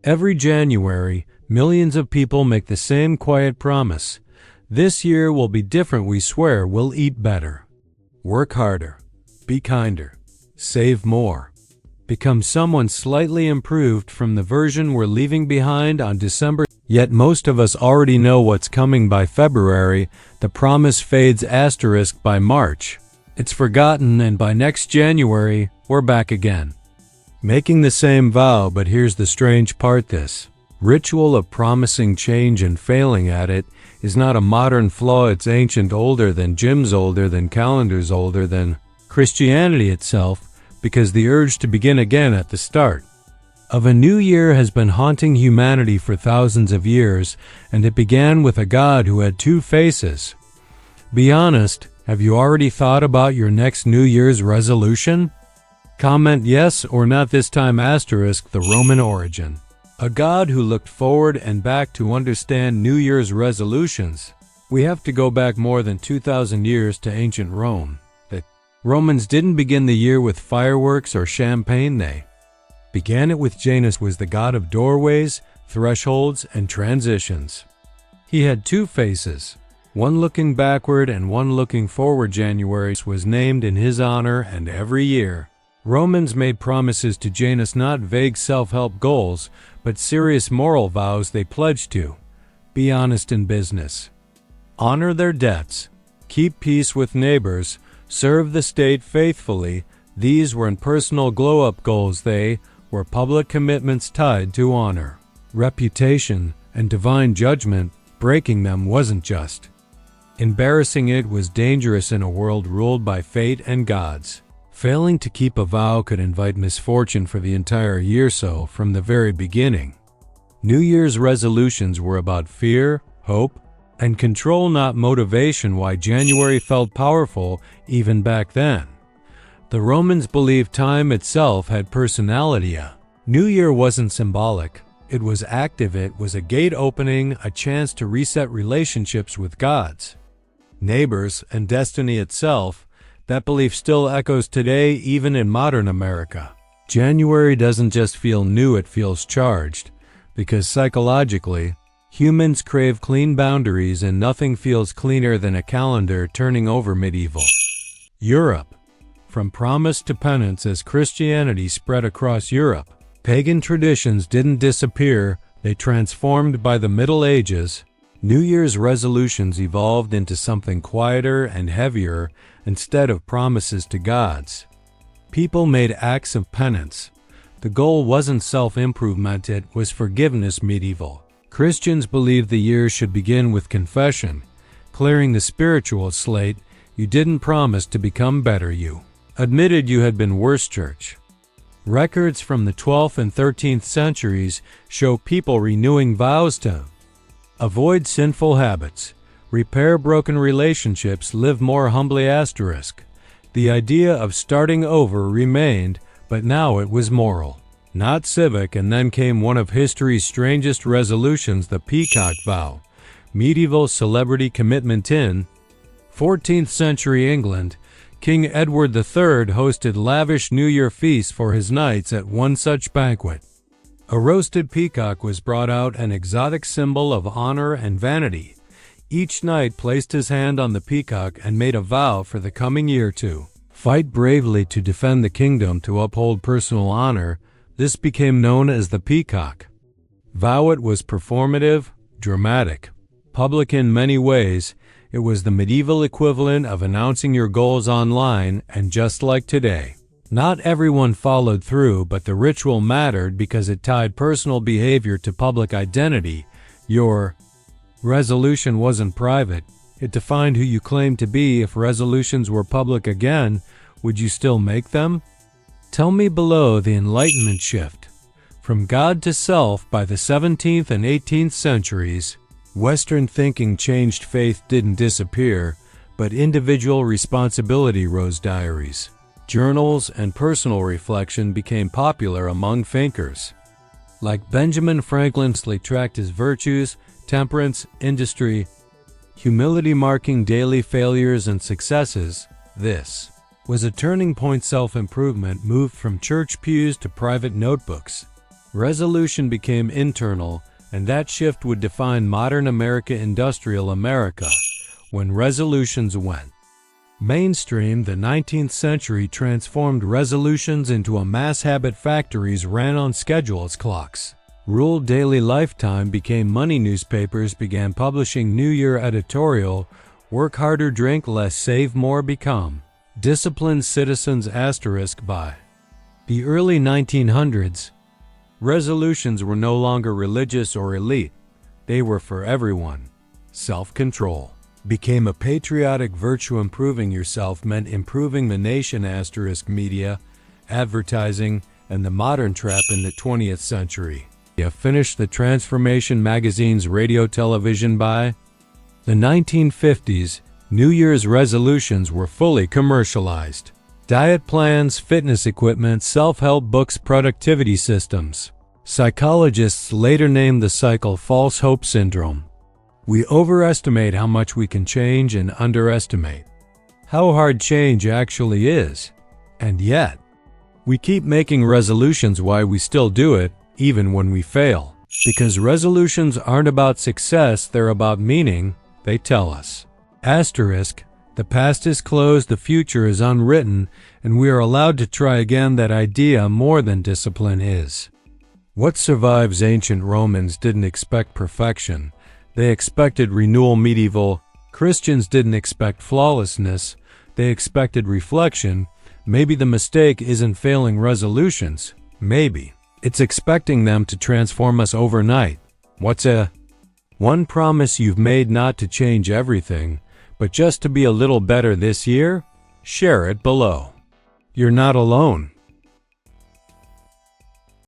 Every January, millions of people make the same quiet promise. This year will be different, we swear. We'll eat better, work harder, be kinder, save more, become someone slightly improved from the version we're leaving behind on December. Yet most of us already know what's coming by February. The promise fades asterisk by March. It's forgotten, and by next January, we're back again, making the same vow. But here's the strange part: this ritual of promising change and failing at it is not a modern flaw. It's ancient, older than gyms, older than calendars, older than Christianity itself, because the urge to begin again at the start of a new year has been haunting humanity for thousands of years, and it began with a God who had two faces. Be honest, have you already thought about your next New Year's resolution? Comment yes or not this time asterisk the Roman origin. A God who looked forward and back to understand New Year's resolutions. We have to go back more than 2,000 years to ancient Rome. The Romans didn't begin the year with fireworks or champagne. They began it with Janus, was the god of doorways, thresholds, and transitions. He had two faces, one looking backward and one looking forward. January was named in his honor, and every year, Romans made promises to Janus, not vague self-help goals, but serious moral vows they pledged to. Be honest in business, honor their debts, keep peace with neighbors, serve the state faithfully. These weren't personal glow-up goals. They were public commitments tied to honor, reputation, and divine judgment. Breaking them wasn't just embarrassing, it was dangerous in a world ruled by fate and gods. Failing to keep a vow could invite misfortune for the entire year. So, from the very beginning, New Year's resolutions were about fear, hope, and control, not motivation. Why January felt powerful even back then. The Romans believed time itself had personality. A New Year wasn't symbolic, it was active. It was a gate opening, a chance to reset relationships with gods, neighbors, and destiny itself. That belief still echoes today, even in modern America. January doesn't just feel new, it feels charged, because psychologically, humans crave clean boundaries, and nothing feels cleaner than a calendar turning over. Medieval Europe. From promise to penance. As Christianity spread across Europe, pagan traditions didn't disappear, they transformed. By the Middle Ages, New Year's resolutions evolved into something quieter and heavier. Instead of promises to gods, people made acts of penance. The goal wasn't self-improvement, it was forgiveness. Medieval Christians believed the year should begin with confession, clearing the spiritual slate. You didn't promise to become better, you admitted you had been worse. Church records from the 12th and 13th centuries show people renewing vows to avoid sinful habits, repair broken relationships, live more humbly asterisk. The idea of starting over remained, but now it was moral, not civic. And then came one of history's strangest resolutions, the peacock vow. Medieval celebrity commitment. In 14th century England, King Edward III hosted lavish New Year feasts for his knights. At one such banquet, a roasted peacock was brought out, an exotic symbol of honor and vanity. Each knight placed his hand on the peacock and made a vow for the coming year to fight bravely, to defend the kingdom, to uphold personal honor. This became known as the peacock vow. It was performative, dramatic, public in many ways. It was the medieval equivalent of announcing your goals online, and just like today, not everyone followed through, but the ritual mattered because it tied personal behavior to public identity. Your resolution wasn't private, it defined who you claimed to be. If resolutions were public again, would you still make them? Tell me below. The Enlightenment shift from God to self. By the 17th and 18th centuries, Western thinking changed. Faith didn't disappear, but individual responsibility rose. Diaries, journals, and personal reflection became popular among thinkers like Benjamin Franklin. He tracked his virtues, temperance, industry, humility, marking daily failures and successes. This was a turning point. Self-improvement moved from church pews to private notebooks. Resolution became internal, and that shift would define modern industrial America. When resolutions went mainstream, the 19th century transformed resolutions into a mass habit. Factories ran on schedules, clocks ruled daily lifetime, became money. Newspapers began publishing New Year editorial, work harder, drink less, save more, become disciplined citizens. By the early 1900s, resolutions were no longer religious or elite. They were for everyone. Self-control became a patriotic virtue. Improving yourself meant improving the nation. Media, advertising, and the modern trap in the 20th century finished the transformation. Magazines, radio, television. By the 1950s, New Year's resolutions were fully commercialized. Diet plans, fitness equipment, self-help books, productivity systems. Psychologists later named the cycle false hope syndrome. We overestimate how much we can change and underestimate how hard change actually is. And yet, we keep making resolutions. Why we still do it, even when we fail. Because resolutions aren't about success, they're about meaning, they tell us. The past is closed, the future is unwritten, and we are allowed to try again. That idea more than discipline is what survives. Ancient Romans didn't expect perfection. They expected renewal. Medieval Christians didn't expect flawlessness. They expected reflection. Maybe the mistake isn't failing resolutions. Maybe it's expecting them to transform us overnight. What's one promise you've made? Not to change everything, but just to be a little better this year? Share it below. You're not alone.